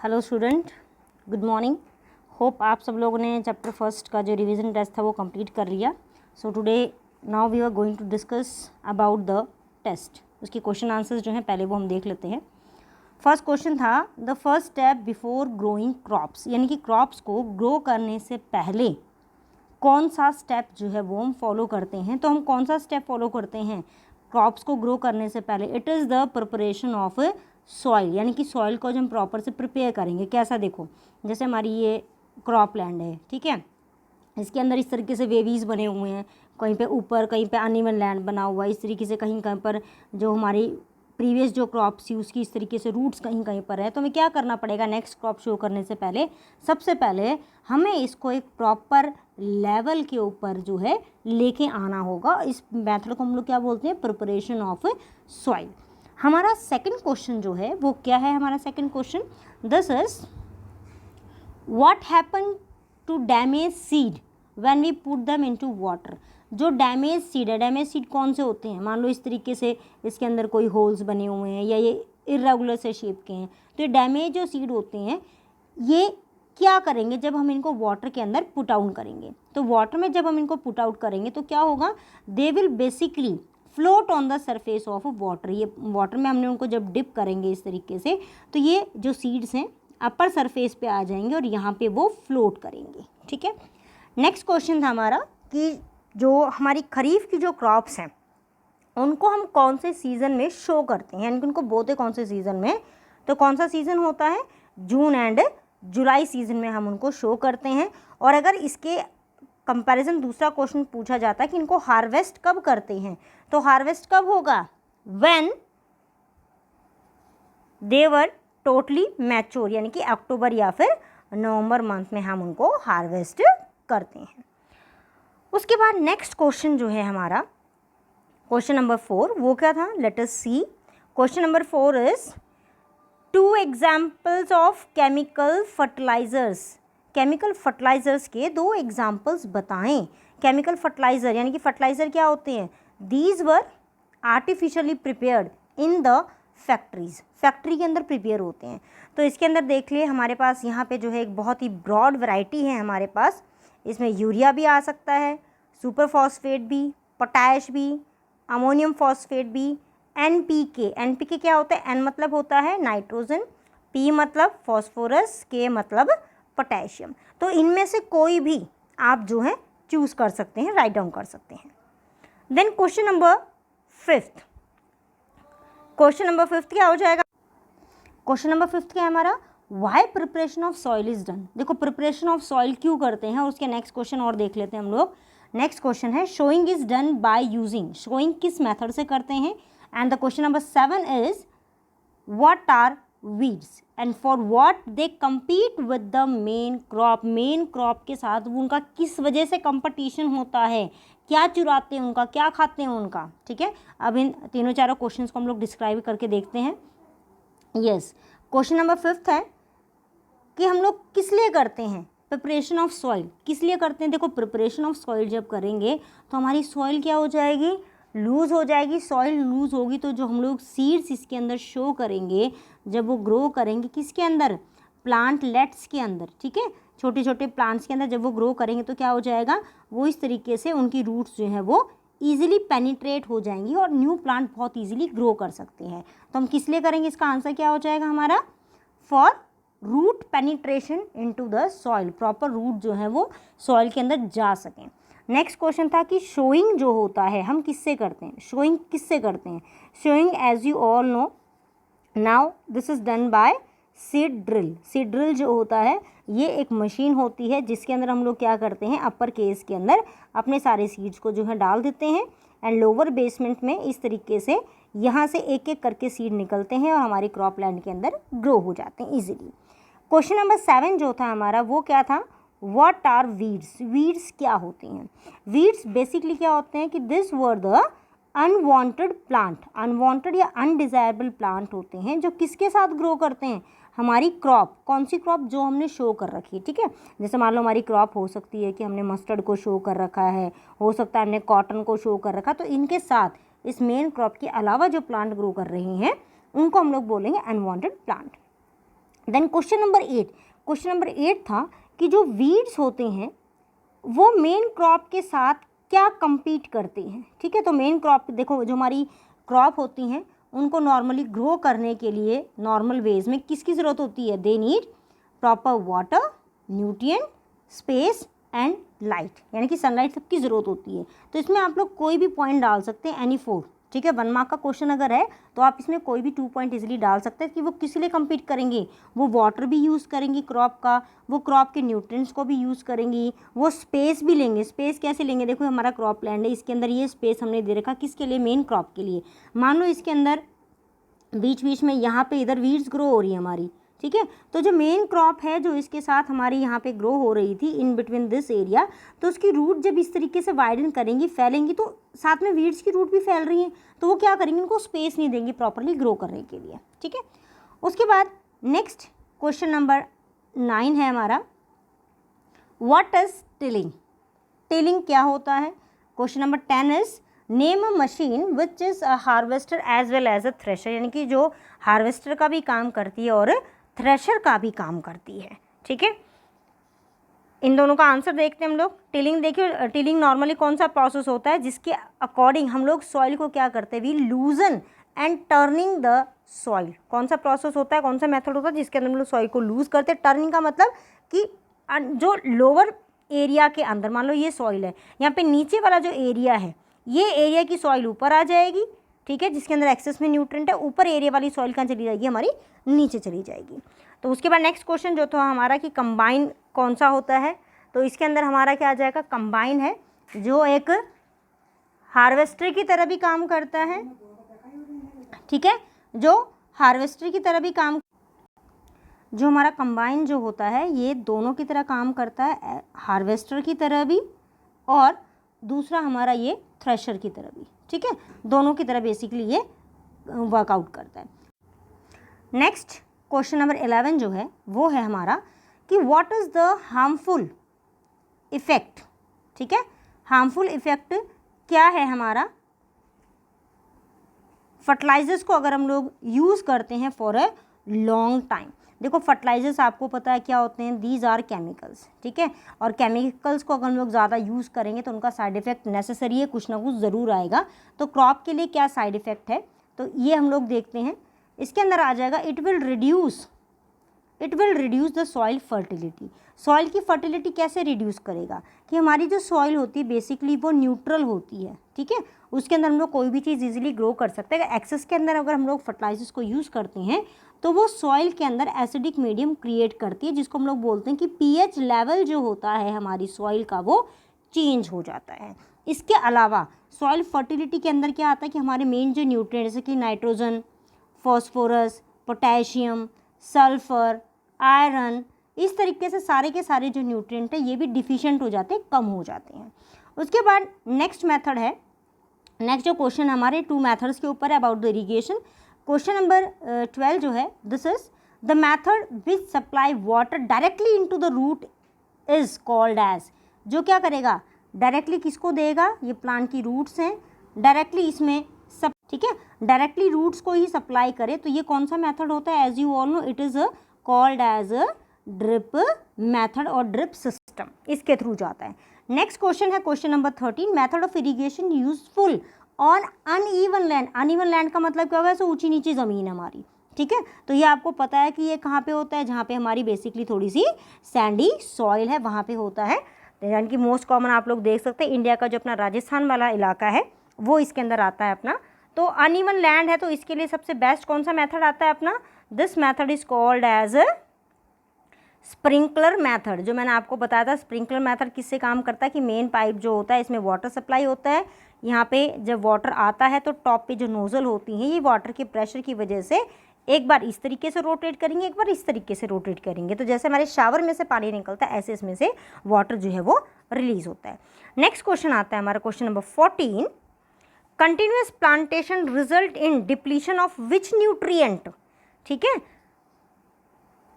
Hello student, good morning. Hope आप सब लोगों ने चैप्टर फर्स्ट का जो रिवीजन टेस्ट था वो कंप्लीट कर लिया। So today now we are going to discuss about the test. उसके क्वेश्चन आंसर्स जो हैं पहले वो हम देख लेते हैं। फर्स्ट क्वेश्चन था the first step before growing crops, यानी कि क्रॉप्स को ग्रो करने से पहले कौन सा स्टेप जो है वो हम फॉलो करते हैं। तो हम कौन सा स्टेप फॉलो करते हैं क्रॉप्स को ग्रो करने से पहले? It is the preparation of soil, यानी कि सॉइल को जो हम प्रॉपर से प्रिपेयर करेंगे। कैसा? देखो, जैसे हमारी ये क्रॉप लैंड है, ठीक है, इसके अंदर इस तरीके से वेवीज बने हुए हैं, कहीं पे ऊपर कहीं पे अनइवन लैंड बना हुआ है, इस तरीके से कहीं कहीं पर जो हमारी प्रीवियस जो क्रॉप्स थी उसकी इस तरीके से रूट्स कहीं कहीं पर है। तो हमें क्या करना पड़ेगा नेक्स्ट क्रॉप शो करने से पहले? सबसे पहले हमें इसको एक प्रॉपर लेवल के ऊपर जो है लेके आना होगा। इस मेथड को हम लोग क्या बोलते हैं? Preparation of soil. हमारा सेकंड क्वेश्चन जो है वो क्या है? हमारा second question this is what happen to damage seed when we put them into water. जो डैमेज सीड है, डैमेज सीड कौन से होते हैं? मान लो इस तरीके से इसके अंदर कोई होल्स बने हुए हैं या ये इरेगुलर से शेप के हैं, तो ये डैमेज जो सीड होते हैं ये क्या करेंगे जब हम इनको वाटर के अंदर पुट आउट करेंगे? तो वाटर में जब हम इनको पुट आउट करेंगे तो क्या होगा? They will basically float on the surface of water. ये वाटर में हमने उनको जब डिप करेंगे इस तरीके से तो ये जो सीड्स हैं अपर सरफेस पे आ जाएंगे और यहाँ पे वो फ्लोट करेंगे। ठीक है, नेक्स्ट क्वेश्चन था हमारा कि जो हमारी खरीफ की जो क्रॉप्स हैं उनको हम कौन से सीज़न में शो करते हैं, यानी कि उनको बोते कौन से सीज़न में? तो कौन सा सीज़न होता है? जून एंड जुलाई सीज़न में हम उनको शो करते हैं। और अगर इसके कंपैरिजन दूसरा क्वेश्चन पूछा जाता है कि इनको हार्वेस्ट कब करते हैं, तो हार्वेस्ट कब होगा? When they were totally mature, यानी कि अक्टूबर या फिर नवंबर मंथ में हम उनको हार्वेस्ट करते हैं। उसके बाद नेक्स्ट क्वेश्चन जो है हमारा क्वेश्चन नंबर 4, वो क्या था? Let us see. Question number 4 is 2 examples of chemical fertilisers. Chemical fertilisers के 2 एग्जाम्पल्स बताएं। केमिकल फर्टिलाइजर यानी कि फर्टिलाइजर क्या होते हैं? These were artificially prepared in the factories. Factory के अंदर प्रिपेयर होते हैं। तो इसके अंदर देख लिए हमारे पास यहाँ पे जो है एक बहुत ही ब्रॉड वैरायटी है हमारे पास। इसमें यूरिया भी आ सकता है, सुपर फॉस्फेट भी, पोटैश भी, अमोनियम फॉस्फेट भी, एनपीके। एनपीके क्या होता है? एन मतलब होता है नाइट्रोजन, पी मतलब फॉस्फोरस, के मतलब पोटेशियम। तो इनमें से कोई भी आप जो है चूज़ कर सकते हैं, राइट डाउन कर सकते हैं। Then question number 5। Question number 5 क्या हो जाएगा? क्वेश्चन नंबर 5 क्या है हमारा? Why preparation of soil is done. देखो, प्रिपरेशन ऑफ सॉइल क्यों करते हैं और उसके नेक्स्ट क्वेश्चन और देख लेते हैं हम लोग। नेक्स्ट क्वेश्चन है sowing is done by using. Sowing किस मेथड से करते हैं? And the question number 7 is what are weeds and for what they compete with the main crop. Main crop के साथ उनका किस वजह से कंपटीशन होता है? क्या चुराते हैं उनका, क्या खाते हैं उनका? ठीक है, अब इन तीनों चारों क्वेश्चंस को हम लोग डिस्क्राइब करके देखते हैं। यस, क्वेश्चन नंबर 5 है कि हम लोग किस लिए करते हैं प्रिपरेशन ऑफ सॉइल? किस लिए करते हैं? देखो, प्रिपरेशन ऑफ सॉइल जब करेंगे तो हमारी सॉइल क्या हो जाएगी? लूज़ हो जाएगी। सॉइल लूज़ होगी तो जो हम लोग सीड्स इसके अंदर शो करेंगे, जब वो ग्रो करेंगे किसके अंदर? प्लांटलेट्स के अंदर। ठीक है, छोटे छोटे प्लांट्स के अंदर जब वो ग्रो करेंगे तो क्या हो जाएगा? वो इस तरीके से उनकी रूट्स जो है वो ईजिली पेनिट्रेट हो जाएंगी और न्यू प्लांट बहुत ईजिली ग्रो कर सकते हैं। तो हम किस लिए करेंगे? इसका आंसर क्या हो जाएगा हमारा? For root penetration into the soil. Proper root जो है वो सॉइल के अंदर जा सकें। नेक्स्ट क्वेश्चन था कि शोइंग जो होता है हम किससे करते हैं? शोइंग किससे करते हैं? Sowing as you all know now this is done by seed drill. Seed drill जो होता है ये एक मशीन होती है जिसके अंदर हम लोग क्या करते हैं? अपर केस के अंदर अपने सारे सीड्स को जो है डाल देते हैं एंड लोअर बेसमेंट में इस तरीके से यहाँ से एक एक करके सीड निकलते हैं और हमारी क्रॉप लैंड के अंदर ग्रो हो जाते हैं ईजिली। क्वेश्चन नंबर 7 जो था हमारा वो क्या था? What are weeds. वीड्स क्या होते हैं? वीड्स बेसिकली क्या होते हैं कि this were the unwanted plant. Unwanted या अनडिजायरेबल प्लांट होते हैं जो किसके साथ ग्रो करते हैं? हमारी क्रॉप। कौन सी क्रॉप? जो हमने शो कर रखी है। ठीक है, जैसे मान लो हमारी क्रॉप हो सकती है कि हमने मस्टर्ड को शो कर रखा है, हो सकता है हमने कॉटन को शो कर रखा, तो इनके साथ इस मेन क्रॉप के अलावा जो प्लांट ग्रो कर रहे हैं उनको हम लोग बोलेंगे unwanted plant. Then question number 8 था कि जो वीड्स होते हैं वो मेन क्रॉप के साथ क्या compete करते हैं, ठीक है। तो मेन क्रॉप देखो, जो हमारी क्रॉप होती हैं उनको नॉर्मली ग्रो करने के लिए नॉर्मल वेज में किसकी ज़रूरत होती है, they need proper water, nutrient, space and light, यानी कि सनलाइट सबकी ज़रूरत होती है। तो इसमें आप लोग कोई भी पॉइंट डाल सकते हैं, एनी 4, ठीक है। 1 मार्क का क्वेश्चन अगर है तो आप इसमें कोई भी 2 पॉइंट इजीली डाल सकते हैं कि वो किस लिए compete करेंगे, वो वाटर भी यूज़ करेंगी क्रॉप का, वो क्रॉप के न्यूट्रिएंट्स को भी यूज़ करेंगी, वो स्पेस भी लेंगे। स्पेस कैसे लेंगे, देखो हमारा क्रॉप लैंड है, इसके अंदर ये स्पेस हमने दे रखा किसके लिए, मेन क्रॉप के लिए। मान लो इसके अंदर बीच बीच में यहाँ पे इधर वीड्स ग्रो हो रही है हमारी, ठीक है। तो जो मेन क्रॉप है जो इसके साथ हमारी यहाँ पे ग्रो हो रही थी इन बिटवीन दिस एरिया, तो उसकी रूट जब इस तरीके से वाइडन करेंगी, फैलेंगी, तो साथ में वीड्स की रूट भी फैल रही हैं, तो वो क्या करेंगी, उनको स्पेस नहीं देंगी प्रॉपरली ग्रो करने के लिए, ठीक है। उसके बाद नेक्स्ट क्वेश्चन नंबर 9 है हमारा, व्हाट इज टिलिंग। टिलिंग क्या होता है। Question number 10 is name a machine which is a harvester as well as a thresher, यानी कि जो हार्वेस्टर का भी काम करती है और थ्रेशर का भी काम करती है, ठीक है। इन दोनों का आंसर देखते हैं हम लोग। टिलिंग देखिए, टिलिंग नॉर्मली कौन सा प्रोसेस होता है जिसके अकॉर्डिंग हम लोग सॉइल को क्या करते हैं, we loosen and turning the soil. कौन सा प्रोसेस होता है, कौन सा मेथड होता है जिसके अंदर हम लोग सॉइल को लूज करते हैं। टर्निंग का मतलब कि जो लोअर एरिया के अंदर, मान लो ये सॉइल है, यहाँ पे नीचे वाला जो एरिया है, ये एरिया की सॉइल ऊपर आ जाएगी, ठीक है, जिसके अंदर एक्सेस में न्यूट्रिएंट है। ऊपर एरिया वाली सॉइल कहाँ चली जाएगी, हमारी नीचे चली जाएगी। तो उसके बाद नेक्स्ट क्वेश्चन जो था हमारा कि कंबाइन कौन सा होता है, तो इसके अंदर हमारा क्या आ जाएगा, कंबाइन है जो एक हार्वेस्टर की तरह भी काम करता है, ठीक है, जो हार्वेस्टर की तरह भी काम, जो हमारा कंबाइन जो होता है ये दोनों की तरह काम करता है, हार्वेस्टर की तरह भी और दूसरा हमारा ये थ्रेशर की तरह भी, ठीक है, दोनों की तरह बेसिकली ये वर्कआउट करता है। नेक्स्ट क्वेश्चन नंबर 11 जो है वो है हमारा कि what is the harmful effect, ठीक है। हार्मफुल इफ़ेक्ट क्या है हमारा, फर्टिलाइजर्स को अगर हम लोग यूज़ करते हैं फॉर अ लॉन्ग टाइम। देखो फर्टिलाइजर्स आपको पता है क्या होते हैं, दीज आर केमिकल्स, ठीक है, और केमिकल्स को अगर हम लोग ज़्यादा यूज़ करेंगे तो उनका साइड इफ़ेक्ट नेसेसरी है, कुछ ना कुछ ज़रूर आएगा। तो क्रॉप के लिए क्या साइड इफ़ेक्ट है, तो ये हम लोग देखते हैं। इसके अंदर आ जाएगा it will reduce the soil fertility. Soil की फर्टिलिटी कैसे रिड्यूस करेगा कि हमारी जो सॉइल होती है बेसिकली वो न्यूट्रल होती है, ठीक है, उसके अंदर हम लोग कोई भी चीज़ इजीली ग्रो कर सकते हैं। एक्सेस के अंदर अगर हम लोग फर्टिलाइजर्स को यूज़ करते हैं तो वो सॉइल के अंदर एसिडिक मीडियम क्रिएट करती है, जिसको हम लोग बोलते हैं कि पीएच लेवल जो होता है हमारी सॉइल का वो चेंज हो जाता है। इसके अलावा सॉइल फर्टिलिटी के अंदर क्या आता है कि हमारे मेन जो न्यूट्रिएंट जैसे कि nitrogen, phosphorus, potassium, sulphur, iron, इस तरीके से सारे के सारे जो न्यूट्रिएंट है ये भी डिफिशिएंट हो जाते हैं, कम हो जाते हैं। उसके बाद नेक्स्ट मेथड है, नेक्स्ट जो क्वेश्चन हमारे 2 मेथड्स के ऊपर है about the irrigation. Question number 12 जो है, this is the method which supply water directly into the root is called as. जो क्या करेगा, डायरेक्टली किसको देगा, ये प्लांट की रूट्स हैं, डायरेक्टली इसमें सब, ठीक है, डायरेक्टली रूट्स को ही सप्लाई करे, तो ये कौन सा मेथड होता है, as you all know it is called as a drip method और ड्रिप सिस्टम, इसके थ्रू जाता है। नेक्स्ट क्वेश्चन है question number 13, method of irrigation useful on uneven land. Uneven land का मतलब क्या होगा, ऐसे ऊंची नीची ज़मीन हमारी, ठीक है, तो ये आपको पता है कि ये कहाँ पे होता है, जहाँ पे हमारी बेसिकली थोड़ी सी सैंडी सॉइल है वहाँ पे होता है। यानी कि मोस्ट कॉमन आप लोग देख सकते हैं इंडिया का जो अपना राजस्थान वाला इलाका है वो इसके अंदर आता है अपना। तो अनइवन लैंड है तो इसके लिए सबसे बेस्ट कौन सा मेथड आता है अपना, this method is called as sprinkler method. जो मैंने आपको बताया था स्प्रिंकलर मेथड किससे काम करता है कि मेन पाइप जो होता है इसमें वाटर सप्लाई होता है, यहाँ पे जब वाटर आता है तो टॉप पे जो नोज़ल होती हैं ये वाटर के प्रेशर की वजह से एक बार इस तरीके से रोटेट करेंगे, एक बार इस तरीके से रोटेट करेंगे, तो जैसे हमारे शावर में से पानी निकलता है ऐसे इसमें से वाटर जो है वो रिलीज होता है। नेक्स्ट क्वेश्चन आता है हमारा question number 14, continuous plantation result in depletion of which nutrient. ठीक है,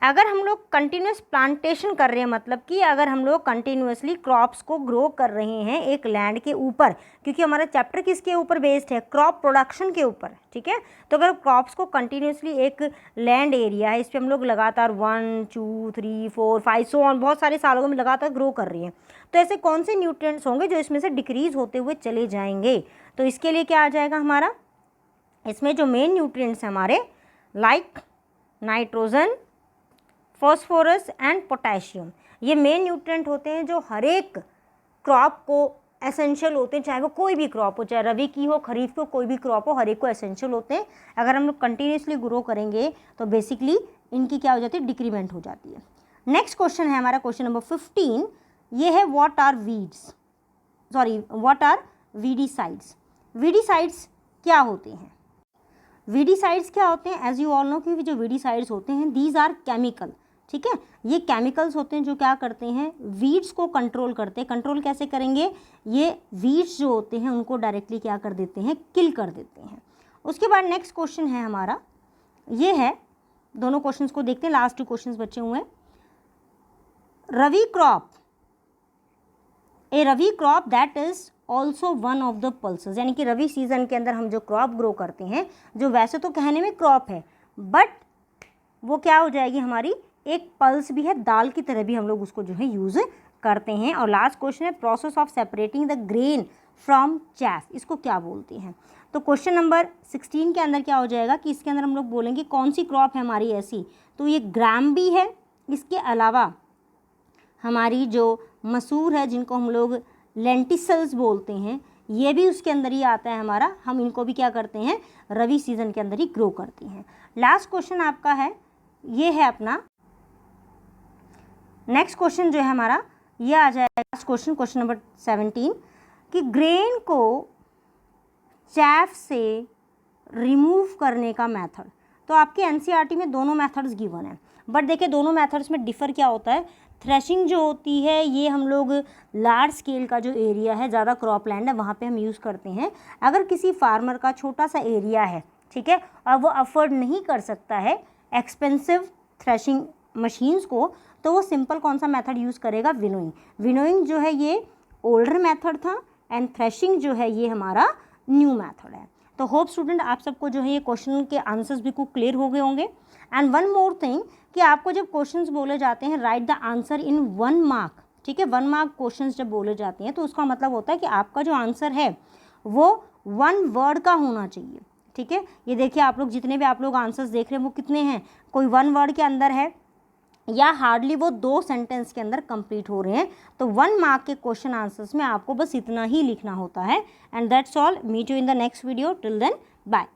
अगर हम लोग कंटिन्यूस प्लांटेशन कर रहे हैं, मतलब कि अगर हम लोग कंटिन्यूसली क्रॉप्स को ग्रो कर रहे हैं एक लैंड के ऊपर, क्योंकि हमारा चैप्टर किसके ऊपर बेस्ड है, क्रॉप प्रोडक्शन के ऊपर, ठीक है। तो अगर क्रॉप्स को कंटिन्यूसली एक लैंड एरिया है, इस पर हम लोग लगातार 1 2 3 4 5 सो ऑन बहुत सारे सालों में लगातार ग्रो कर रही हैं, तो ऐसे कौन से न्यूट्रिएंट्स होंगे जो इसमें से डिक्रीज होते हुए चले जाएंगे। तो इसके लिए क्या आ जाएगा हमारा, इसमें जो मेन न्यूट्रिएंट्स हैं हमारे, like nitrogen, phosphorus and potassium, ये मेन न्यूट्रिएंट होते हैं जो हर एक क्रॉप को एसेंशियल होते हैं, चाहे वो कोई भी क्रॉप हो, चाहे रबी की हो, खरीफ की हो, कोई भी क्रॉप हो, हर एक को एसेंशियल होते हैं। अगर हम लोग कंटिन्यूसली ग्रो करेंगे तो बेसिकली इनकी क्या हो जाती है, डिक्रीमेंट हो जाती है। नेक्स्ट क्वेश्चन है हमारा क्वेश्चन नंबर 15, ये है व्हाट आर वीडीसाइड्स। वीडीसाइड्स क्या होते हैं? वीडीसाइड्स क्या होते हैं, एज यू ऑल नो कि जो वीडीसाइड्स होते हैं दीज आर केमिकल, ठीक है। ये केमिकल्स होते हैं जो क्या करते हैं, वीड्स को कंट्रोल करते हैं। कंट्रोल कैसे करेंगे, ये वीड्स जो होते हैं उनको डायरेक्टली क्या कर देते हैं, किल कर देते हैं। उसके बाद नेक्स्ट क्वेश्चन है हमारा, ये है, दोनों क्वेश्चंस को देखते हैं, लास्ट 2 क्वेश्चंस बचे हुए हैं। Rabi crop, a rabi crop that is also one of the pulses, यानी कि रवि सीजन के अंदर हम जो क्रॉप ग्रो करते हैं, जो वैसे तो कहने में क्रॉप है बट वो क्या हो जाएगी, हमारी एक पल्स भी है, दाल की तरह भी हम लोग उसको जो है यूज़ करते हैं। और लास्ट क्वेश्चन है process of separating the grain from chaff, इसको क्या बोलते हैं। तो क्वेश्चन नंबर 16 के अंदर क्या हो जाएगा कि इसके अंदर हम लोग बोलेंगे कौन सी क्रॉप है हमारी ऐसी, तो ये ग्राम भी है, इसके अलावा हमारी जो मसूर है जिनको हम लोग लेंटिसल्स बोलते हैं, ये भी उसके अंदर ही आता है हमारा, हम इनको भी क्या करते हैं, रवि सीजन के अंदर ही ग्रो करते हैं। लास्ट क्वेश्चन आपका है, ये है अपना नेक्स्ट क्वेश्चन जो है हमारा, ये आ जाएगा लास्ट क्वेश्चन, क्वेश्चन नंबर 17, कि ग्रेन को चैफ से रिमूव करने का मेथड। तो आपके एनसीईआरटी में दोनों मेथड्स गिवन है, बट देखिए दोनों मेथड्स में डिफ़र क्या होता है। थ्रेशिंग जो होती है ये हम लोग लार्ज स्केल का जो एरिया है, ज़्यादा क्रॉप लैंड है, वहाँ पे हम यूज़ करते हैं। अगर किसी फार्मर का छोटा सा एरिया है, ठीक है, और वो अफोर्ड नहीं कर सकता है एक्सपेंसिव थ्रेशिंग मशीन्स को, तो वो सिंपल कौन सा मेथड यूज़ करेगा, विनोइंग। विनोइंग जो है ये ओल्डर मेथड था एंड थ्रेशिंग जो है ये हमारा न्यू मेथड है। तो होप स्टूडेंट आप सबको जो है ये क्वेश्चन के आंसर्स भी कुछ क्लियर हो गए होंगे। एंड वन मोर थिंग कि आपको जब क्वेश्चंस बोले जाते हैं right the answer in 1 mark, ठीक है, 1 मार्क क्वेश्चंस जब बोले जाते हैं तो उसका मतलब होता है कि आपका जो आंसर है वो 1 वर्ड का होना चाहिए, ठीक है। ये देखिए आप लोग जितने भी आप लोग आंसर्स देख रहे हैं वो कितने हैं, कोई 1 वर्ड के अंदर है या हार्डली वो 2 सेंटेंस के अंदर कंप्लीट हो रहे हैं। तो 1 मार्क के क्वेश्चन आंसर्स में आपको बस इतना ही लिखना होता है। And that's all, meet you in the next video, till then bye.